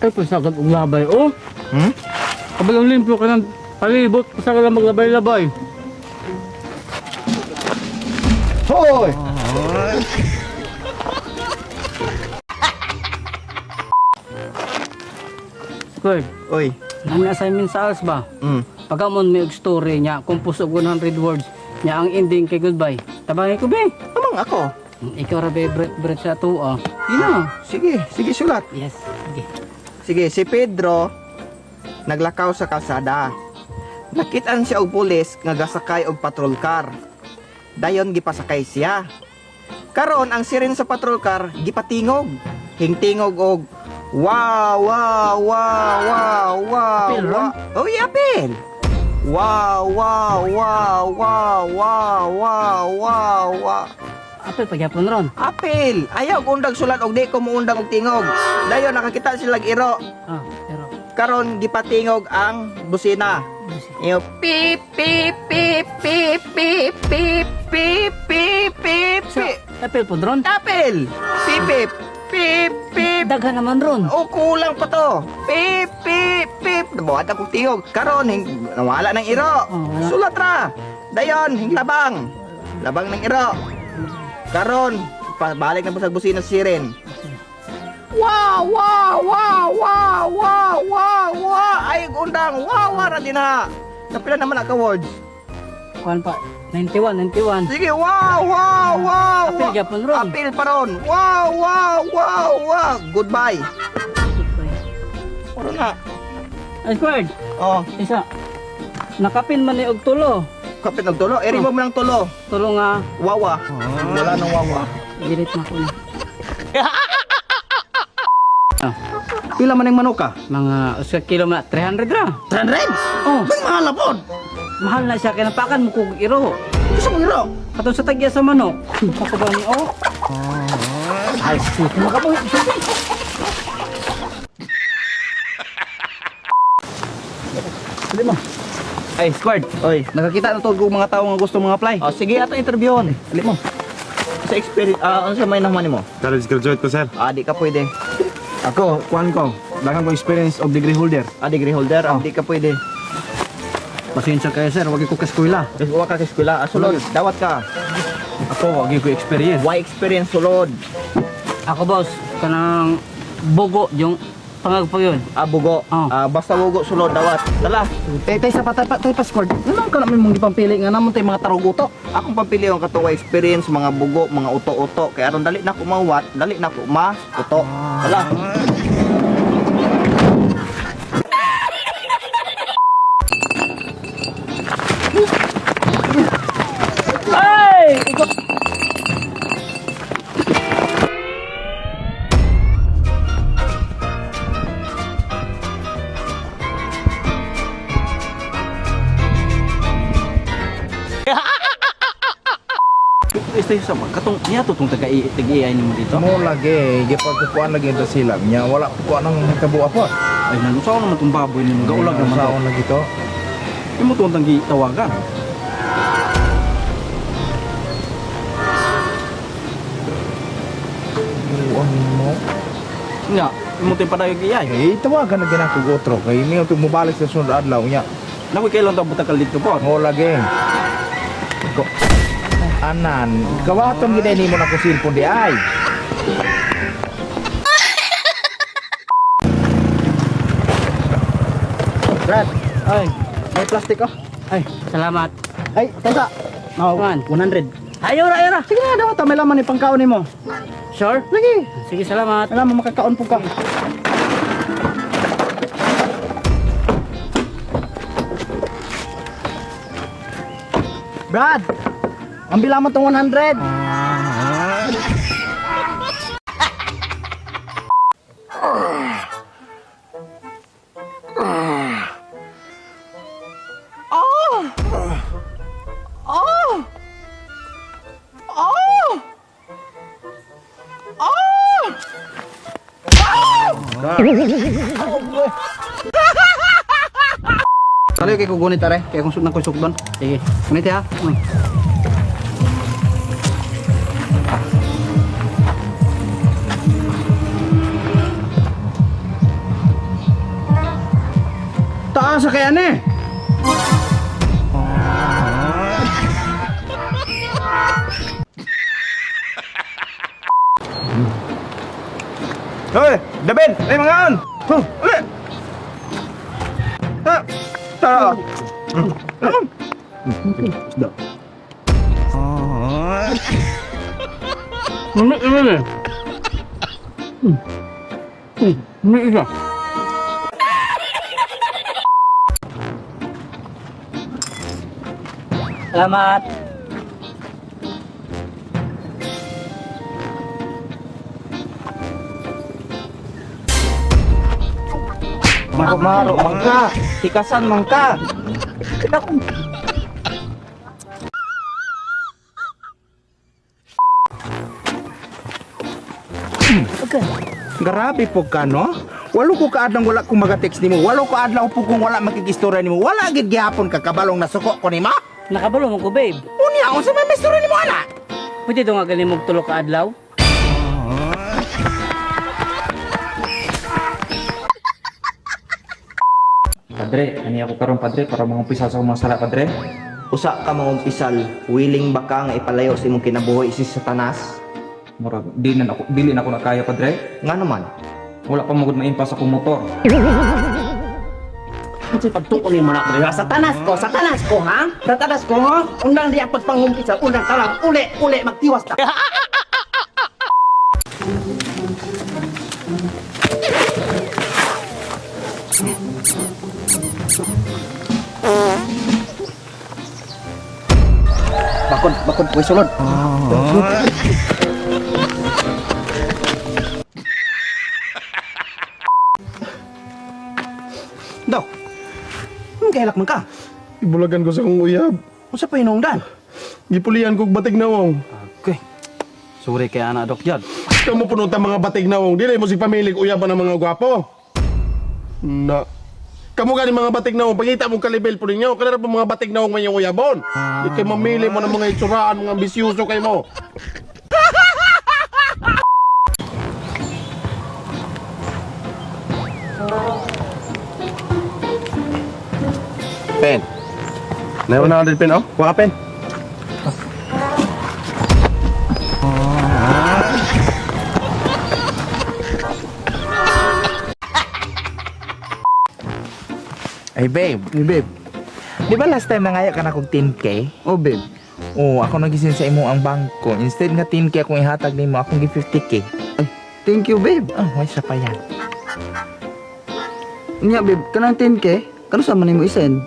Ay, pasagad og labay, oh. Hmm? Kabalang limpyo ka ng palibot, pasagad lang maglabay-labay. Hoy! Squad, Oy. nang assignment sa ALS ba? Pagkamon may og story niya, compose og 100 words niya ang ending kay goodbye. Tabangin ko, be. Amang ako. Ikaw ra, be, bret sa to, ah. Yun na. Sige, sige sulat. Yes, sige. Sige, si Pedro naglakaw sa kalsada. Nakitaan siya og pulis nga gasakay og patrol car. Dayon gipasakay siya. Karon ang siren sa patrol car gipatingog. Hingtingog og wow wow wow wow wow. Apil, Ron? Oh, apil. Wow wow wow wow wow wow wow wow. Apil pagyapon ron. Apil. Ayaw ko undag sulat og di ko muundang og tingog. Dayon nakakita sila iro. Ah, pero Karon gipatingog ang busina. Yung pip pip pip pip pip pip pip pip pip pip. apil po ron. Apil. Pip pip pip pip. Daghan naman ron. O kulang pa to. Pip pip pip. Nabuhat akong tingog. Karon nawala ng iro. Oh, wala. Sulat ra. Dayon hinglabang. Labang ng iro. Karon balik na po sa busina si Siren. Wow, wow, wow, wow, wow, wow, wow. Ay, undang, wow, wara din ha. Napila naman ang words. Kuan pa, 91. Sige, wow, wow, wow. Apil gyapon ron. Apil pa ron. Wow, wow, wow, wow. Goodbye. Puro na. Ay, squad. Oh, Isa. Nakapin man ni og tulo. kapit ng tulo. Eri mo ng tulo. Tulo nga Wawa. Wala nang wawa. dirit na ko ni. Pila man yung manuka? Mga usa kilo na 300 ra. 300? Oh, Bang mahal po. mahal na siya kay napakan mo kog iro. Gusto mo iro? Katong sa tagya sa manok. Kapabaw ni oh. Ay, sige mo ka po. Pili mo. Ay, squad. Oy. Nakakita na to kung mga tao nga gusto mga apply. Oh, sige ato interviewon. Pili mo. Sa experience, ano sa may naman mo? College graduate ko, sir. Di ka pwede. Ako, kuhan ko. Daghang ko experience of degree holder. Degree holder, di ka pwede. Pasensya kayo, sir. Wag ko kaskwela. Kasi huwag ka eskwela. Sulod, dawat ka. Ako, wag ko experience. Why experience sulod? Ako boss, kanang bugo yung pangagpag yun. Bugo. Oh. Basta bugo, sulod, dawat. Dala. Tay sa patay pa squad. Naman ka namin mong gipampili nga namon tay mga taruguto. Akong papili yung katuwa experience, mga bugo, mga uto-uto. Kaya aron dali na ko mawat, dali na ko ma-uto. Dala. Ay! Ikaw! Stay sa katong niya to tong taga-AI nimo dito. Mo lagi, gipagkukuan lagi ito sila niya. Wala kukuan ng kabua po. Ay nalusaw naman tong baboy nimo. Gaulag naman Sa to. lagi to. Imo to tang gitawagan. Buwan mo. Nya, imo tay padayog AI. Tawagan na ginako gotro. Kay niyo to mobalik sa sunod adlaw niya. Nakoy kailan ta butakal dito po. Mo lagi. Anan, kawaton gid ni mo na ko cellphone di ay. Brad, ay, may plastic oh. Ay, salamat. Ay, teka. Oh, Man. 100. Ayaw ra. Sige na, daw ta may laman ni pangkaon nimo. Sure? Lagi. Sige, salamat. Alam mo makakaon po ka. Brad, ang bilang mo tong 100. Kali kay kugunit are, kay kung sud na ko sukdon. Sige. Kunit ha. asa kaya ni? Hoy, David, mga on. Ali. Ha. Tara. Ini. Ini isa. Selamat. Maro mangka, tikasan mangka. Grabe po ka, no? Walo ko kaadlang wala kong magatext nimo. Walo ko adlaw po kung wala makikistorya nimo. Wala gid gihapon ka kabalong nasuko ko nimo. Nakabalo mo ko, babe. Unya, unsa may istorya nimo ana? Pwede ito nga galing mo tulo ka adlaw? Padre, ani ako karon padre para mangumpisa sa mga sala padre. Usa ka mga umpisal, willing ba ka nga ipalayo sa imong kinabuhi si Satanas? Murag dili na ako nakaya padre. Nga naman. Wala pa magud maimpas akong motor. Kasi pagtukon mo na ko rin. Satanas ko, ha? Satanas ko, ha? Undang di ang pagpangumpisa, undang talang, uli, magtiwas ta. Bakod, ko'y sulod. Daw, kailak man ka. Ibulagan ko sa kong uyab. Kung pa hinungdan? Gipulian ko batig nawong. Okay. Sorry kaya anak dok Jad. Kamu punot ang mga batig nawong. Dili mo si pamilig uyaban ng mga gwapo. Na. Kamu gani mga batig nawong. Pangita mong kalibel po ninyo. Kanara po mga batig nawong may uyabon. Di kayo mamili mo ng mga itsuraan, mga ambisyoso kayo mo. Pen. Nayon na pen, oh. Kuha ka pen. Ay babe, di ba last time nangayo ka na kong 10k? Oh, babe. Oo, ako nagisin sa imo ang bangko. Instead nga 10k akong ihatag nimo, akong gi 50k. Thank you, babe. Ah, may isa pa yan. Nya, babe, kanang 10K, kano sa man mo isend?